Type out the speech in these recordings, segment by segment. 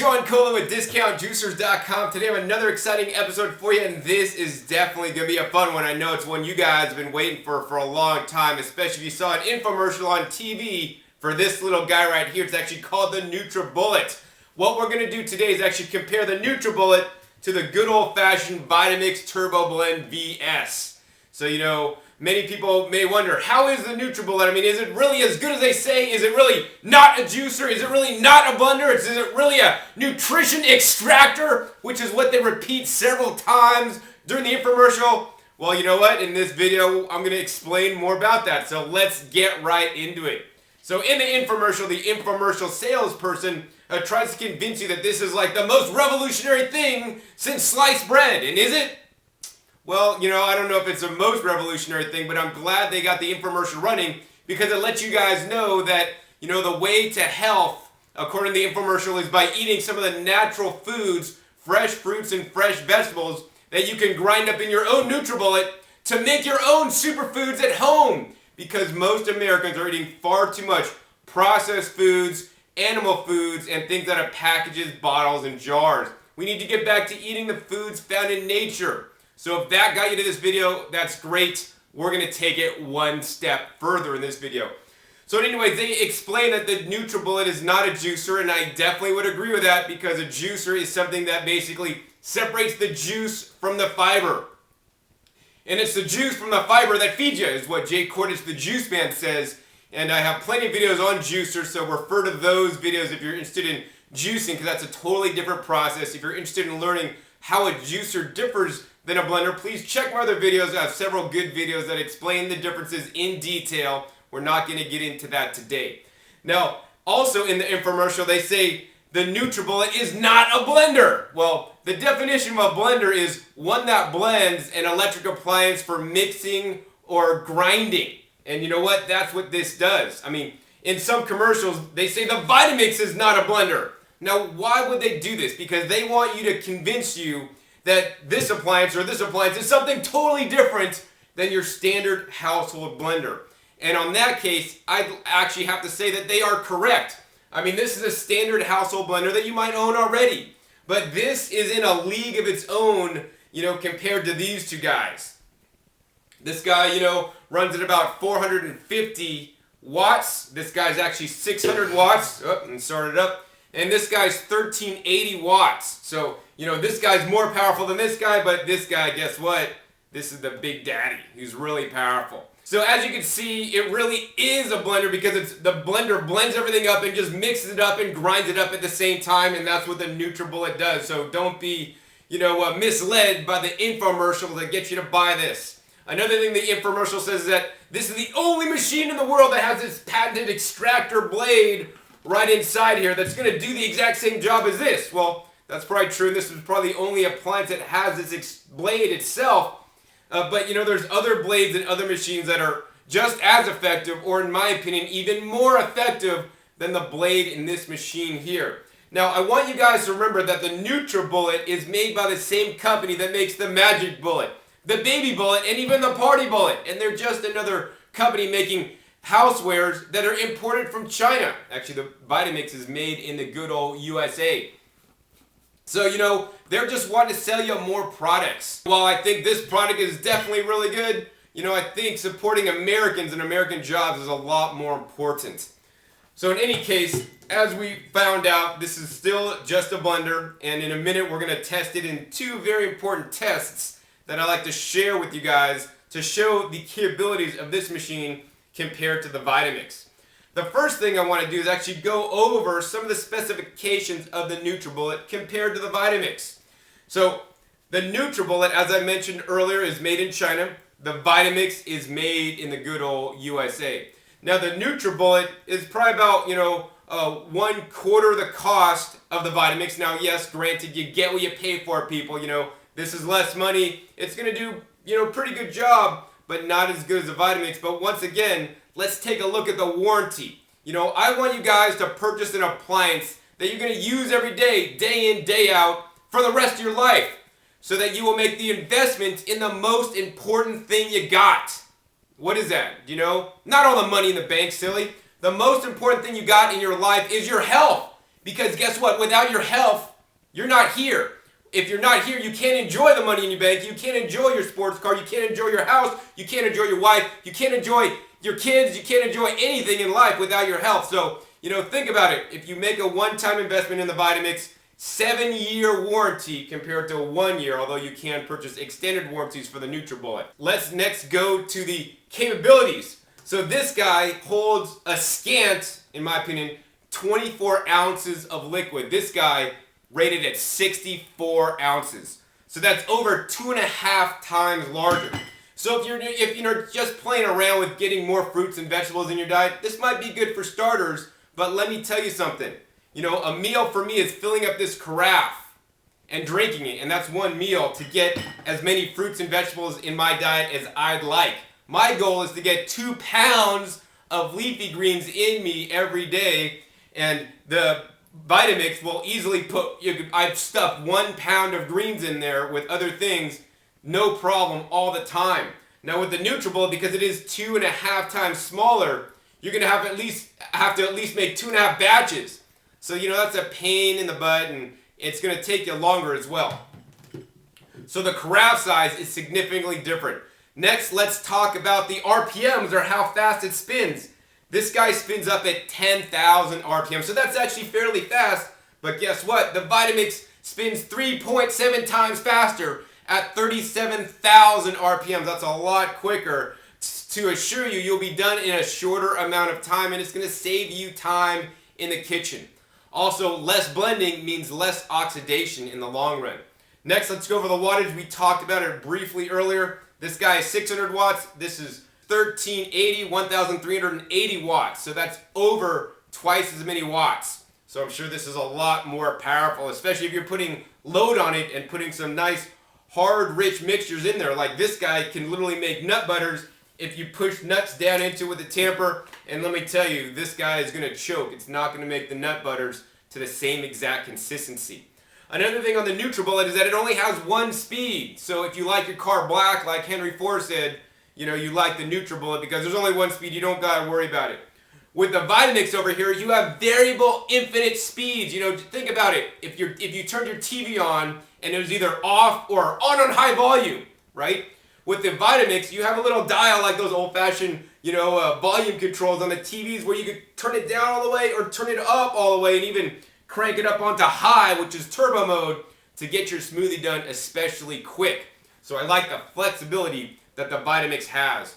John Cola with DiscountJuicers.com. Today I have another exciting episode for you, and this is definitely going to be a fun one. I know it's one you guys have been waiting for a long time, especially if you saw an infomercial on TV for this little guy right here. It's actually called the Nutribullet. What we're going to do today is actually compare the Nutribullet to the good old-fashioned Vitamix Turbo Blend VS. So, you know, many people may wonder, how is the Nutribullet? I mean, is it really as good as they say? Is it really not a juicer? Is it really not a blender? Is it really a nutrition extractor? Which is what they repeat several times during the infomercial. Well, you know what? In this video, I'm going to explain more about that. So let's get right into it. So in the infomercial salesperson tries to convince you that this is like the most revolutionary thing since sliced bread. And is it? Well, you know, I don't know if it's the most revolutionary thing, but I'm glad they got the infomercial running because it lets you guys know that, you know, the way to health, according to the infomercial, is by eating some of the natural foods, fresh fruits and fresh vegetables that you can grind up in your own Nutribullet to make your own superfoods at home. Because most Americans are eating far too much processed foods, animal foods, and things out of packages, bottles, and jars. We need to get back to eating the foods found in nature. So if that got you to this video, that's great. We're going to take it one step further in this video. So anyways, they explain that the Nutribullet is not a juicer, and I definitely would agree with that because a juicer is something that basically separates the juice from the fiber. And it's the juice from the fiber that feeds you, is what Jay Cordich, the juice man, says. And I have plenty of videos on juicers, so refer to those videos if you're interested in juicing, because that's a totally different process. If you're interested in learning how a juicer differs than a blender, please check my other videos. I have several good videos that explain the differences in detail. We're not going to get into that today. Now, also in the infomercial, they say the Nutribullet is not a blender. Well, the definition of a blender is one that blends an electric appliance for mixing or grinding. And you know what? That's what this does. I mean, in some commercials, they say the Vitamix is not a blender. Now, why would they do this? Because they want you to convince you that this appliance or this appliance is something totally different than your standard household blender. And on that case, I actually have to say that they are correct. I mean, this is a standard household blender that you might own already. But this is in a league of its own, you know, compared to these two guys. This guy, you know, runs at about 450 watts. This guy's actually 600 watts. Oh, and started up. And this guy's 1380 watts. So, you know, this guy's more powerful than this guy, but this guy, guess what? This is the big daddy who's really powerful. So as you can see, it really is a blender because the blender blends everything up and just mixes it up and grinds it up at the same time, and that's what the Nutribullet does. So don't be, you know, misled by the infomercial that gets you to buy this. Another thing the infomercial says is that this is the only machine in the world that has this patented extractor blade right inside here that's going to do the exact same job as this. Well, that's probably true. This is probably the only appliance that has this blade itself. But, you know, there's other blades and other machines that are just as effective, or in my opinion, even more effective than the blade in this machine here. Now, I want you guys to remember that the Nutribullet is made by the same company that makes the Magic Bullet, the Baby Bullet, and even the Party Bullet. And they're just another company making housewares that are imported from China. Actually, the Vitamix is made in the good old USA. So, you know, they're just wanting to sell you more products. While I think this product is definitely really good, you know, I think supporting Americans and American jobs is a lot more important. So in any case, as we found out, this is still just a blender, and in a minute we're going to test it in two very important tests that I like to share with you guys to show the capabilities of this machine compared to the Vitamix. The first thing I want to do is actually go over some of the specifications of the Nutribullet compared to the Vitamix. So the Nutribullet, as I mentioned earlier, is made in China. The Vitamix is made in the good old USA. Now the Nutribullet is probably about, you know, 1/4 the cost of the Vitamix. Now, yes, granted, you get what you pay for, people. You know, this is less money. It's going to do, you know, pretty good job, but not as good as the Vitamix. But once again, let's take a look at the warranty. You know, I want you guys to purchase an appliance that you're going to use every day, day in, day out, for the rest of your life, so that you will make the investment in the most important thing you got. What is that? You know, not all the money in the bank, silly. The most important thing you got in your life is your health. Because guess what? Without your health, you're not here. If you're not here, you can't enjoy the money in your bank. You can't enjoy your sports car. You can't enjoy your house. You can't enjoy your wife. You can't enjoy your kids. You can't enjoy anything in life without your health. So, think about it. If you make a one-time investment in the Vitamix, 7-year warranty compared to a 1 year, although you can purchase extended warranties for the Nutribullet. Let's next go to the capabilities. So this guy holds a scant, in my opinion, 24 ounces of liquid. This guy rated at 64 ounces. So that's over 2.5 times larger. So if you're just playing around with getting more fruits and vegetables in your diet, this might be good for starters, but let me tell you something. A meal for me is filling up this carafe and drinking it, and that's one meal to get as many fruits and vegetables in my diet as I'd like. My goal is to get 2 pounds of leafy greens in me every day, and the Vitamix will easily I've stuffed 1 pound of greens in there with other things, no problem, all the time. Now with the Nutribullet, because it is 2.5 times smaller, you're going to have to at least make 2.5 batches. So, that's a pain in the butt, and it's going to take you longer as well. So the carafe size is significantly different. Next, let's talk about the RPMs, or how fast it spins. This guy spins up at 10,000 RPM, so that's actually fairly fast. But guess what? The Vitamix spins 3.7 times faster at 37,000 RPMs. That's a lot quicker. To assure you, you'll be done in a shorter amount of time, and it's going to save you time in the kitchen. Also, less blending means less oxidation in the long run. Next, let's go over the wattage. We talked about it briefly earlier. This guy is 600 watts. This is 1,380 watts. So that's over twice as many watts. So I'm sure this is a lot more powerful, especially if you're putting load on it and putting some nice, hard, rich mixtures in there. Like this guy can literally make nut butters if you push nuts down into it with a tamper. And let me tell you, this guy is going to choke. It's not going to make the nut butters to the same exact consistency. Another thing on the Nutribullet is that it only has 1 speed. So if you like your car black, like Henry Ford said, you like the Nutribullet because there's only 1 speed. You don't got to worry about it. With the Vitamix over here, you have variable infinite speeds. Think about it. If you turned your TV on and it was either off or on high volume, right? With the Vitamix, you have a little dial like those old-fashioned, volume controls on the TVs where you could turn it down all the way or turn it up all the way and even crank it up onto high, which is turbo mode, to get your smoothie done especially quick. So I like the flexibility that the Vitamix has.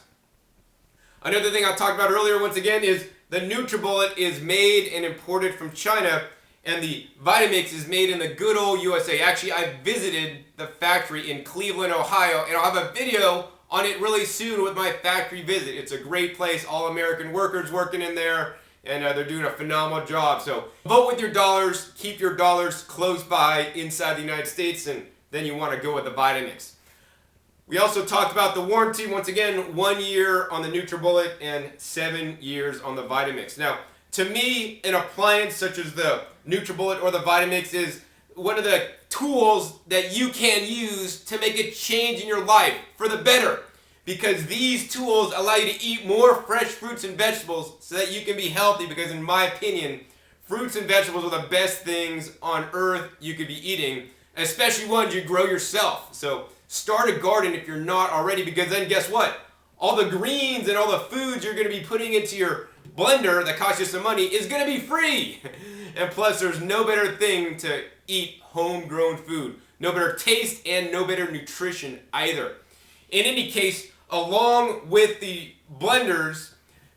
Another thing I talked about earlier, once again, is the Nutribullet is made and imported from China, and the Vitamix is made in the good old USA. Actually, I visited the factory in Cleveland, Ohio, and I'll have a video on it really soon with my factory visit. It's a great place, all American workers working in there, and they're doing a phenomenal job. So vote with your dollars, keep your dollars close by inside the United States, and then you want to go with the Vitamix. We also talked about the warranty. Once again, 1 year on the Nutribullet and 7 years on the Vitamix. Now, to me, an appliance such as the Nutribullet or the Vitamix is one of the tools that you can use to make a change in your life for the better. Because these tools allow you to eat more fresh fruits and vegetables so that you can be healthy. Because in my opinion, fruits and vegetables are the best things on earth you could be eating, especially ones you grow yourself. So start a garden if you're not already, because then guess what? All the greens and all the foods you're going to be putting into your blender that costs you some money is going to be free. And plus, there's no better thing to eat homegrown food. No better taste and no better nutrition either. In any case, along with the blenders,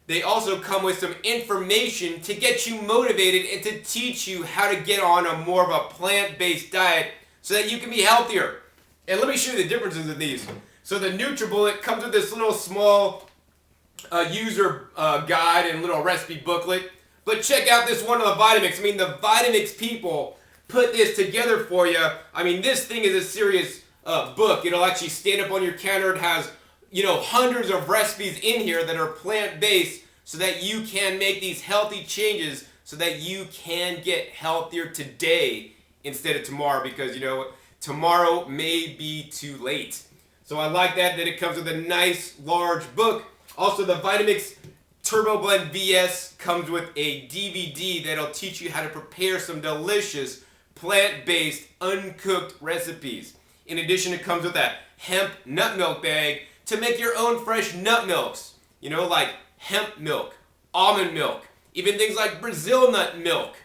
they also come with some information to get you motivated and to teach you how to get on a more of a plant-based diet so that you can be healthier. And let me show you the differences of these. So the Nutribullet comes with this little small user guide and little recipe booklet. But check out this one on the Vitamix. I mean, the Vitamix people put this together for you. I mean, this thing is a serious book. It'll actually stand up on your counter. It has, hundreds of recipes in here that are plant-based so that you can make these healthy changes so that you can get healthier today instead of tomorrow, because, tomorrow may be too late. So I like that it comes with a nice large book. Also, the Vitamix Turbo Blend VS comes with a DVD that'll teach you how to prepare some delicious plant-based uncooked recipes. In addition, it comes with a hemp nut milk bag to make your own fresh nut milks. You know, like hemp milk, almond milk, even things like Brazil nut milk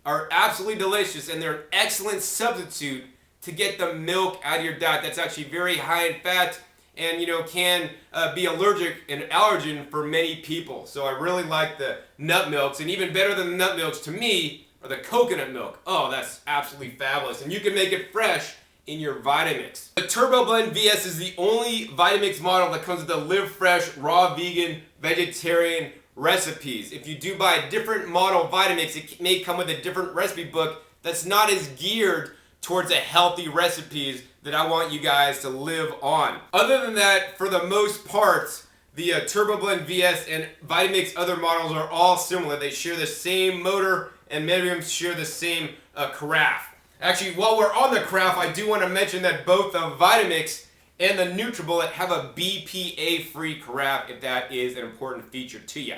are absolutely delicious, and they're an excellent substitute to get the milk out of your diet that's actually very high in fat and, you know, can be allergic and allergen for many people. So I really like the nut milks, and even better than the nut milks to me are the coconut milk. Oh, that's absolutely fabulous, and you can make it fresh in your Vitamix. The Turbo Blend VS is the only Vitamix model that comes with the Live Fresh, raw, vegan, vegetarian recipes. If you do buy a different model Vitamix, it may come with a different recipe book that's not as geared towards the healthy recipes that I want you guys to live on. Other than that, for the most part, the Turbo Blend VS and Vitamix other models are all similar. They share the same motor, and many of them share the same carafe. Actually, while we're on the carafe, I do want to mention that both the Vitamix and the Nutribullet have a BPA-free carafe, if that is an important feature to you.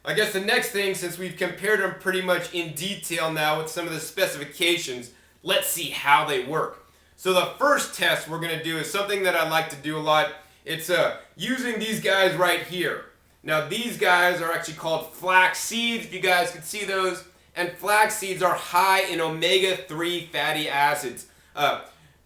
I guess the next thing, since we've compared them pretty much in detail now with some of the specifications, let's see how they work. So the first test we're going to do is something that I like to do a lot. It's using these guys right here. Now these guys are actually called Flax Seeds, if you guys can see those. And flax seeds are high in omega-3 fatty acids.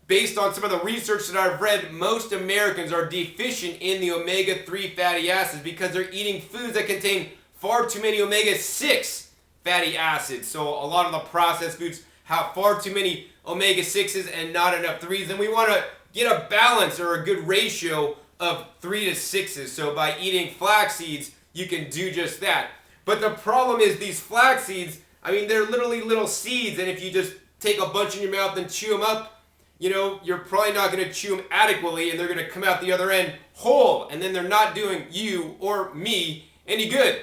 Based on some of the research that I've read, most Americans are deficient in the omega-3 fatty acids because they're eating foods that contain far too many omega-6 fatty acids. So a lot of the processed foods have far too many omega-6s and not enough 3s. And we want to get a balance or a good ratio of 3 to 6s. So by eating flax seeds, you can do just that. But the problem is these flax seeds, I mean, they're literally little seeds, and if you just take a bunch in your mouth and chew them up, you know, you're probably not going to chew them adequately, and they're going to come out the other end whole, and then they're not doing you or me any good.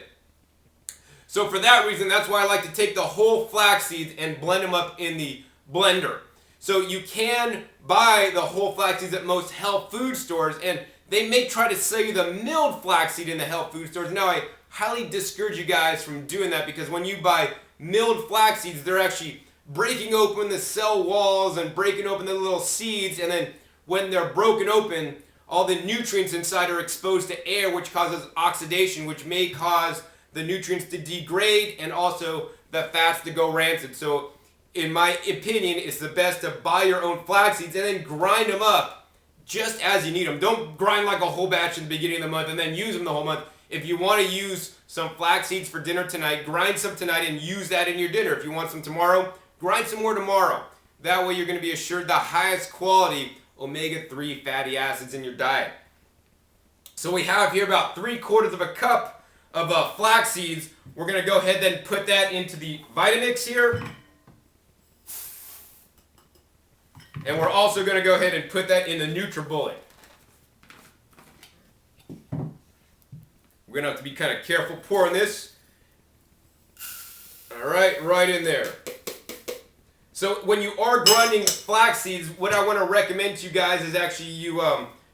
So for that reason, that's why I like to take the whole flax seeds and blend them up in the blender. So you can buy the whole flax seeds at most health food stores, and they may try to sell you the milled flaxseed in the health food stores. Now, I highly discourage you guys from doing that, because when you buy milled flax seeds, they're actually breaking open the cell walls and breaking open the little seeds, and then when they're broken open, all the nutrients inside are exposed to air, which causes oxidation, which may cause the nutrients to degrade and also the fats to go rancid. So in my opinion, it's the best to buy your own flax seeds and then grind them up just as you need them. Don't grind like a whole batch in the beginning of the month and then use them the whole month. If you want to use some flax seeds for dinner tonight, grind some tonight and use that in your dinner. If you want some tomorrow, grind some more tomorrow. That way you're going to be assured the highest quality omega-3 fatty acids in your diet. So we have here about 3/4 of a cup of flax seeds. We're going to go ahead and put that into the Vitamix here. And we're also going to go ahead and put that in the Nutribullet. We're going to have to be kind of careful pouring this. All right, right in there. So when you are grinding flax seeds, what I want to recommend to you guys is actually you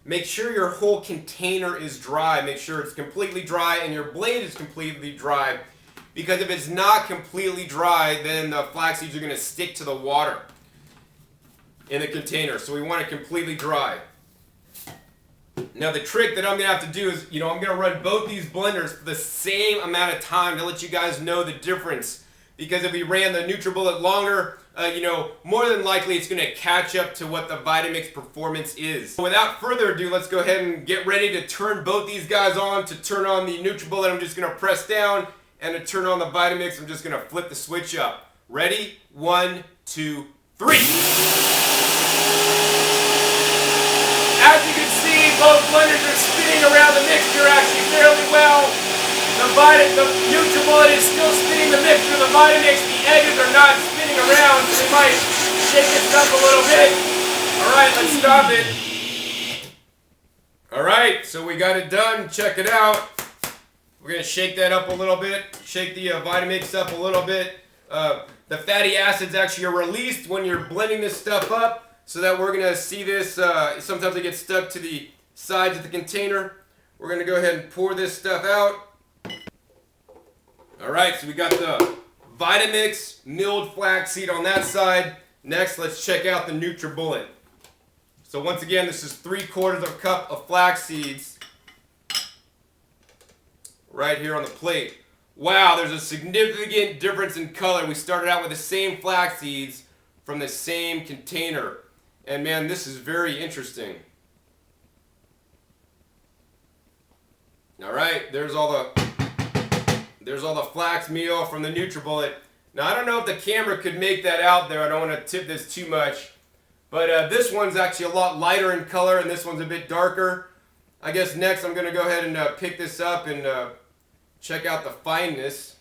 make sure your whole container is dry. Make sure it's completely dry and your blade is completely dry. Because if it's not completely dry, then the flax seeds are going to stick to the water in the container. So we want it completely dry. Now the trick that I'm going to have to do is, I'm going to run both these blenders for the same amount of time to let you guys know the difference. Because if we ran the Nutribullet longer, more than likely it's going to catch up to what the Vitamix performance is. So without further ado, let's go ahead and get ready to turn both these guys on. To turn on the Nutribullet, I'm just going to press down, and to turn on the Vitamix, I'm just going to flip the switch up. Ready? 1, 2, 3. As you can see, both blenders are spinning around the mixture actually fairly well. The Nutribullet is still spinning the mixture. The Vitamix, the edges are not spinning around, so we might shake this up a little bit. Alright, let's stop it. Alright, so we got it done. Check it out. We're going to shake that up a little bit. Shake the Vitamix up a little bit. The fatty acids actually are released when you're blending this stuff up, so that we're going to see this. Sometimes it gets stuck to the sides of the container. We're going to go ahead and pour this stuff out. All right, so we got the Vitamix milled flaxseed on that side. Next, let's check out the Nutribullet. So once again, this is 3/4 cup of flax seeds right here on the plate. Wow, there's a significant difference in color. We started out with the same flax seeds from the same container. And man, this is very interesting. All right, there's all the flax meal from the Nutribullet. Now I don't know if the camera could make that out there. I don't want to tip this too much. But this one's actually a lot lighter in color and this one's a bit darker. I guess next I'm going to go ahead and pick this up and check out the fineness.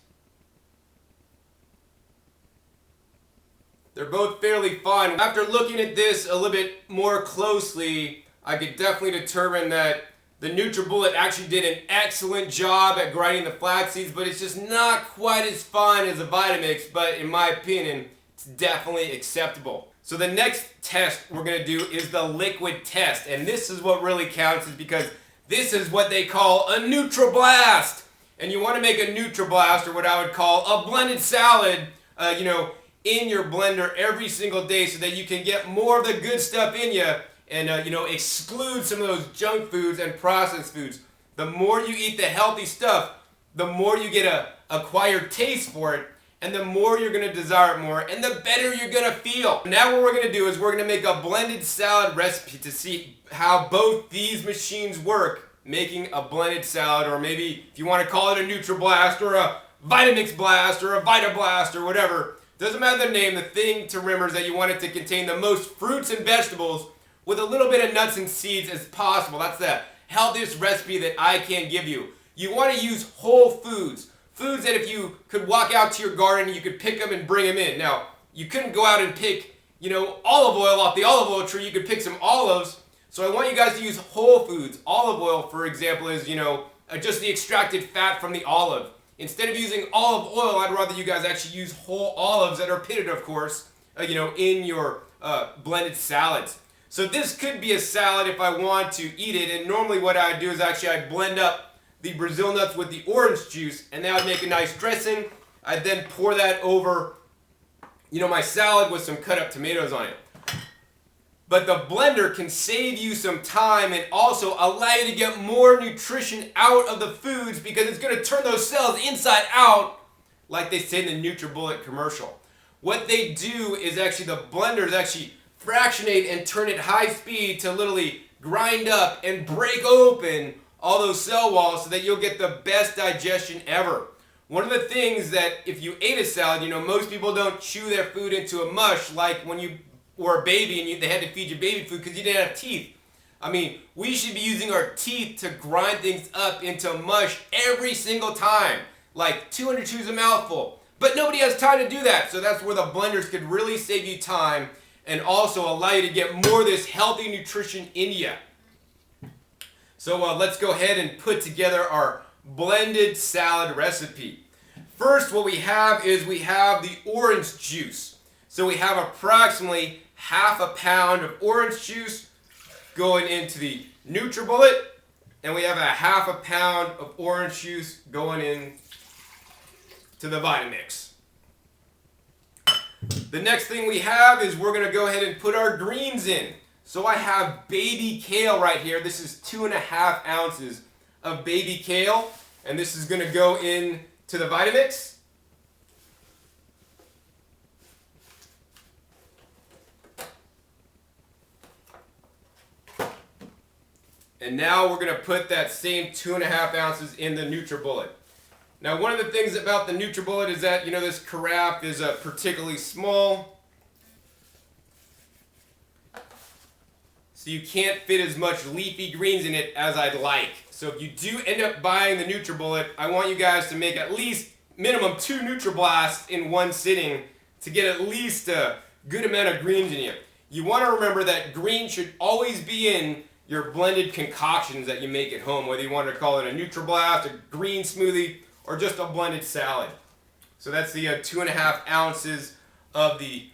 They're both fairly fine. After looking at this a little bit more closely, I could definitely determine that the Nutribullet actually did an excellent job at grinding the flax seeds, but it's just not quite as fine as the Vitamix, but in my opinion, it's definitely acceptable. So the next test we're going to do is the liquid test, and this is what really counts, is because this is what they call a NutriBlast. And you want to make a NutriBlast, or what I would call a blended salad, in your blender every single day so that you can get more of the good stuff in you and, exclude some of those junk foods and processed foods. The more you eat the healthy stuff, the more you get a acquired taste for it, and the more you're going to desire it more, and the better you're going to feel. Now what we're going to do is we're going to make a blended salad recipe to see how both these machines work, making a blended salad, or maybe if you want to call it a NutriBlast or a Vitamix Blast or a Vita Blast or whatever. Doesn't matter the name, the thing to remember is that you want it to contain the most fruits and vegetables with a little bit of nuts and seeds as possible. That's the healthiest recipe that I can give you. You want to use whole foods. Foods that if you could walk out to your garden, you could pick them and bring them in. Now, you couldn't go out and pick, olive oil off the olive oil tree. You could pick some olives. So I want you guys to use whole foods. Olive oil, for example, is, just the extracted fat from the olive. Instead of using olive oil, I'd rather you guys actually use whole olives that are pitted, of course, in your blended salads. So this could be a salad if I want to eat it. And normally what I would do is I'd blend up the Brazil nuts with the orange juice, and that would make a nice dressing. I'd then pour that over, my salad with some cut up tomatoes on it. But the blender can save you some time and also allow you to get more nutrition out of the foods because it's going to turn those cells inside out, like they say in the Nutribullet commercial. What they do is actually the blenders actually fractionate and turn at high speed to literally grind up and break open all those cell walls so that you'll get the best digestion ever. One of the things that if you ate a salad, most people don't chew their food into a mush like when you were a baby and they had to feed you baby food because you didn't have teeth. I mean, we should be using our teeth to grind things up into mush every single time. Like 200 chews a mouthful. But nobody has time to do that. So that's where the blenders could really save you time and also allow you to get more of this healthy nutrition in you. So let's go ahead and put together our blended salad recipe. First, what we have is the orange juice. So we have approximately half a pound of orange juice going into the Nutribullet, and we have a half a pound of orange juice going in to the Vitamix. The next thing we have is we're going to go ahead and put our greens in. So I have baby kale right here. This is 2.5 ounces of baby kale, and this is going to go in to the Vitamix. And now we're going to put that same 2.5 ounces in the Nutribullet. Now, one of the things about the Nutribullet is that, this carafe is particularly small. So you can't fit as much leafy greens in it as I'd like. So if you do end up buying the Nutribullet, I want you guys to make at least minimum 2 NutriBlasts in one sitting to get at least a good amount of greens in you. You want to remember that greens should always be in your blended concoctions that you make at home, whether you want to call it a NutriBlast, a green smoothie, or just a blended salad. So that's the 2.5 ounces of the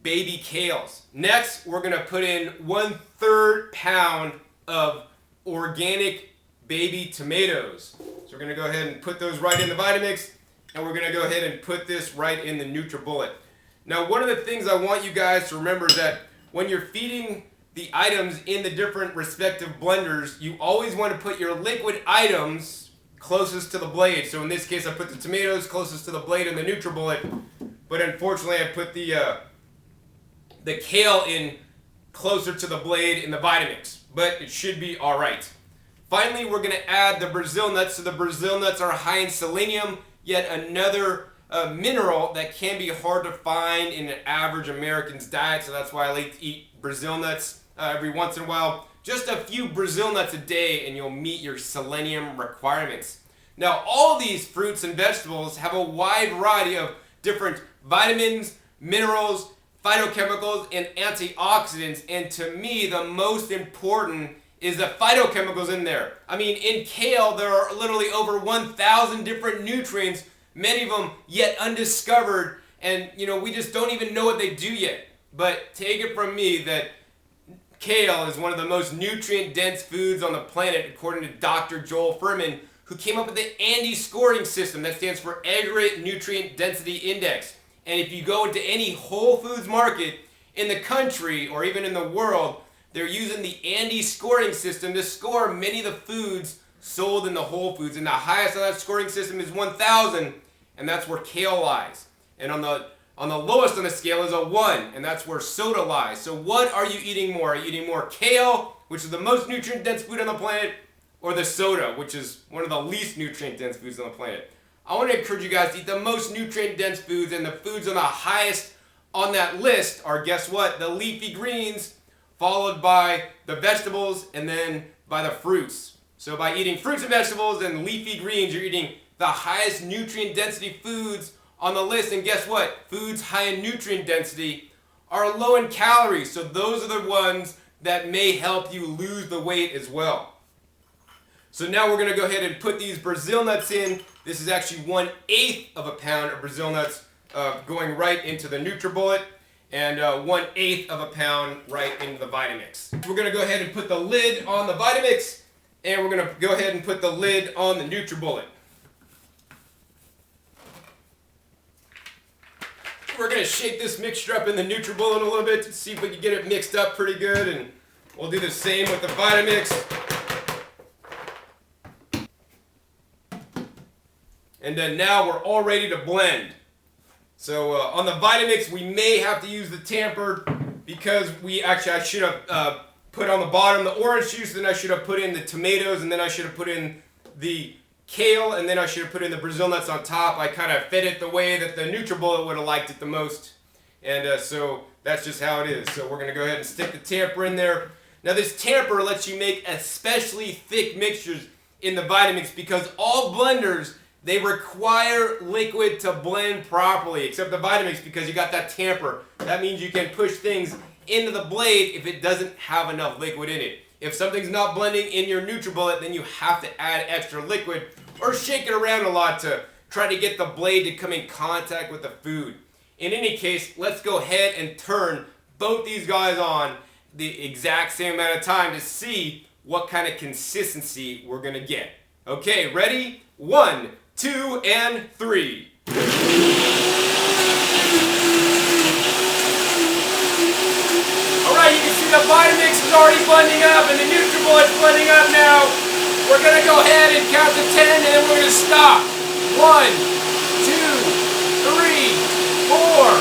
baby kales. Next, we're going to put in 1/3 pound of organic baby tomatoes. So we're going to go ahead and put those right in the Vitamix. and we're going to go ahead and put this right in the Nutribullet. Now, one of the things I want you guys to remember is that when you're feeding the items in the different respective blenders, you always want to put your liquid items closest to the blade. So in this case, I put the tomatoes closest to the blade in the Nutribullet, but unfortunately, I put the kale in closer to the blade in the Vitamix, but it should be all right. Finally, we're going to add the Brazil nuts. So the Brazil nuts are high in selenium, yet another mineral that can be hard to find in an average American's diet. So that's why I like to eat Brazil nuts every once in a while. Just a few Brazil nuts a day and you'll meet your selenium requirements. Now, all these fruits and vegetables have a wide variety of different vitamins, minerals, phytochemicals, and antioxidants. And to me, the most important is the phytochemicals in there. I mean, in kale, there are literally over 1,000 different nutrients, many of them yet undiscovered, and we just don't even know what they do yet. But take it from me that kale is one of the most nutrient-dense foods on the planet, according to Dr. Joel Fuhrman, who came up with the ANDI scoring system. That stands for Aggregate Nutrient Density Index. And if you go into any Whole Foods market in the country or even in the world, they're using the ANDI scoring system to score many of the foods sold in the Whole Foods. And the highest of that scoring system is 1,000, and that's where kale lies. And on the lowest on the scale is a 1, and that's where soda lies. So what are you eating more? Are you eating more kale, which is the most nutrient-dense food on the planet, or the soda, which is one of the least nutrient-dense foods on the planet? I want to encourage you guys to eat the most nutrient-dense foods, and the foods on the highest on that list are, guess what? The leafy greens, followed by the vegetables, and then by the fruits. So by eating fruits and vegetables and leafy greens, you're eating the highest nutrient density foods on the list. And guess what? Foods high in nutrient density are low in calories. So those are the ones that may help you lose the weight as well. So now we're going to go ahead and put these Brazil nuts in. This is actually 1/8 of a pound of Brazil nuts going right into the Nutribullet, and 1/8 of a pound right into the Vitamix. We're going to go ahead and put the lid on the Vitamix, and we're going to go ahead and put the lid on the Nutribullet. We're going to shake this mixture up in the Nutribullet a little bit to see if we can get it mixed up pretty good, and we'll do the same with the Vitamix. And then now we're all ready to blend. So on the Vitamix, we may have to use the tamper because I should have put on the bottom the orange juice, then I should have put in the tomatoes, and then I should have put in the kale, and then I should have put in the Brazil nuts on top. I kind of fed it the way that the Nutribullet would have liked it the most. And so that's just how it is. So we're going to go ahead and stick the tamper in there. Now this tamper lets you make especially thick mixtures in the Vitamix because all blenders, they require liquid to blend properly, except the Vitamix because you got that tamper. That means you can push things into the blade if it doesn't have enough liquid in it. If something's not blending in your Nutribullet, then you have to add extra liquid or shake it around a lot to try to get the blade to come in contact with the food. In any case, let's go ahead and turn both these guys on the exact same amount of time to see what kind of consistency we're going to get. Okay, ready? 1, 2, and 3. Alright, you can see the Vitamix is already blending up and the Nutribullet's blending up now. We're going to go ahead and count to 10 and then we're going to stop. 1, 2, 3, 4,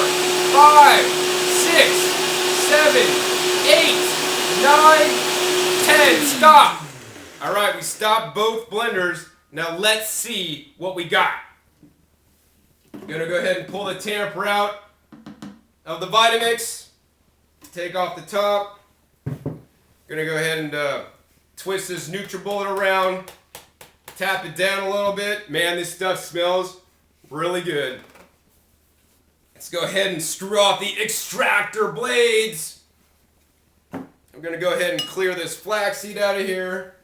5, 6, 7, 8, 9, 10. Stop. Alright, we stopped both blenders. Now let's see what we got. I'm going to go ahead and pull the tamper out of the Vitamix. Take off the top. Going to go ahead and twist this Nutribullet around. Tap it down a little bit. Man, this stuff smells really good. Let's go ahead and screw off the Extractor blades. I'm going to go ahead and clear this flaxseed out of here.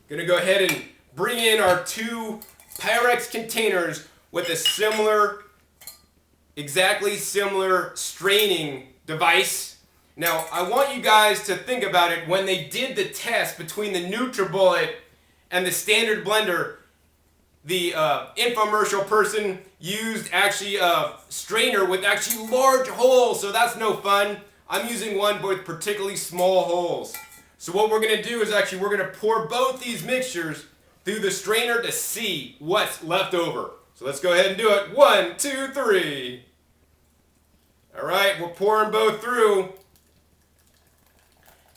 Going to go ahead and bring in our 2 Pyrex containers with a exactly similar straining device. Now, I want you guys to think about it. When they did the test between the Nutribullet and the standard blender, the infomercial person used actually a strainer with actually large holes, so that's no fun. I'm using one with particularly small holes. So what we're going to do is actually we're going to pour both these mixtures through the strainer to see what's left over. So let's go ahead and do it. 1, 2, 3. All right, we're pouring both through.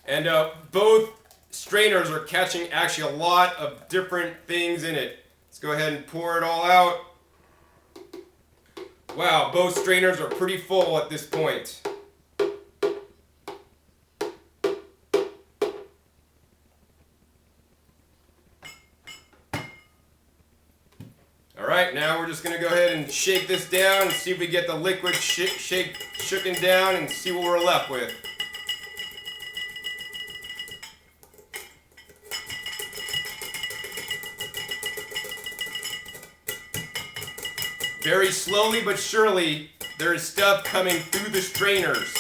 And both strainers are catching actually a lot of different things in it. Let's go ahead and pour it all out. Wow, both strainers are pretty full at this point. Alright, now we're just going to go ahead and shake this down and see if we get the liquid shooken down and see what we're left with. Very slowly but surely, there is stuff coming through the strainers.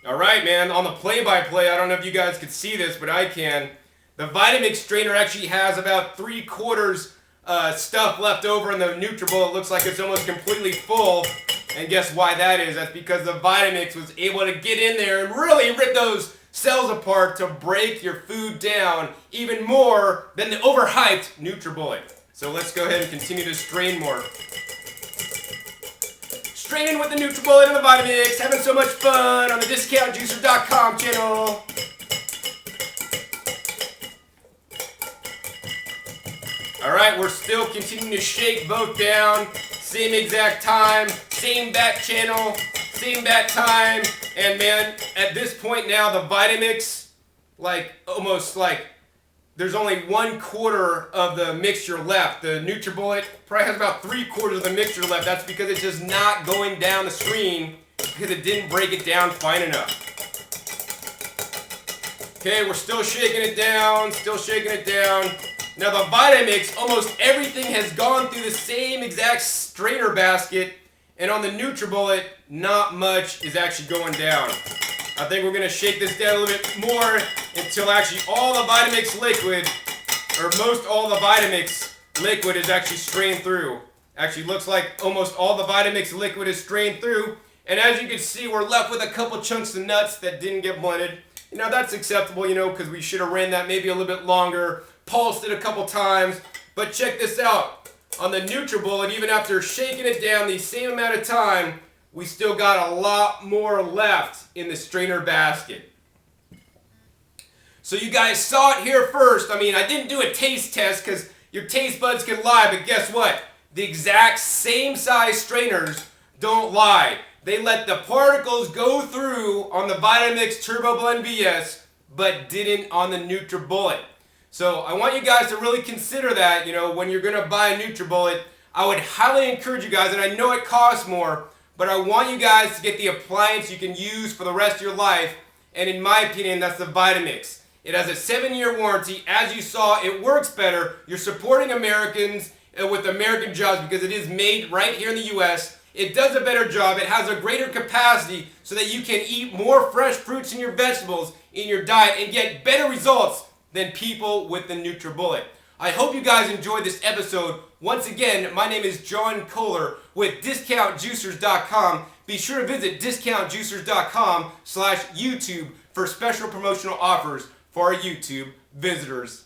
Alright, man, on the play-by-play, I don't know if you guys could see this, but I can. The Vitamix strainer actually has about 3/4 stuff left over in the Nutribullet. It looks like it's almost completely full. And guess why that is? That's because the Vitamix was able to get in there and really rip those cells apart to break your food down even more than the overhyped Nutribullet. So let's go ahead and continue to strain more. Straining with the Nutribullet and the Vitamix, having so much fun on the DiscountJuicer.com channel. Alright, we're still continuing to shake both down. Same exact time, same bat channel, same bat time. And man, at this point now, the Vitamix, there's only 1/4 of the mixture left. The Nutribullet probably has about 3/4 of the mixture left. That's because it's just not going down the screen because it didn't break it down fine enough. Okay, we're still shaking it down, Now the Vitamix, almost everything has gone through the same exact strainer basket, and on the Nutribullet, not much is actually going down. I think we're going to shake this down a little bit more until actually all the Vitamix liquid, or most all the Vitamix liquid is actually strained through. Actually looks like almost all the Vitamix liquid is strained through, and as you can see, we're left with a couple chunks of nuts that didn't get blended. Now that's acceptable, because we should have ran that maybe a little bit longer, pulsed it a couple times, but check this out. On the Nutribullet, even after shaking it down the same amount of time, we still got a lot more left in the strainer basket. So you guys saw it here first. I mean, I didn't do a taste test because your taste buds can lie, but guess what? The exact same size strainers don't lie. They let the particles go through on the Vitamix Turbo Blend BS, but didn't on the Nutribullet. So I want you guys to really consider that, when you're going to buy a Nutribullet. I would highly encourage you guys, and I know it costs more, but I want you guys to get the appliance you can use for the rest of your life, and in my opinion, that's the Vitamix. It has a 7-year warranty. As you saw, it works better. You're supporting Americans with American jobs because it is made right here in the U.S. It does a better job. It has a greater capacity so that you can eat more fresh fruits and your vegetables in your diet and get better results than people with the Nutribullet. I hope you guys enjoyed this episode. Once again, my name is John Kohler with DiscountJuicers.com. Be sure to visit DiscountJuicers.com/YouTube for special promotional offers for our YouTube visitors.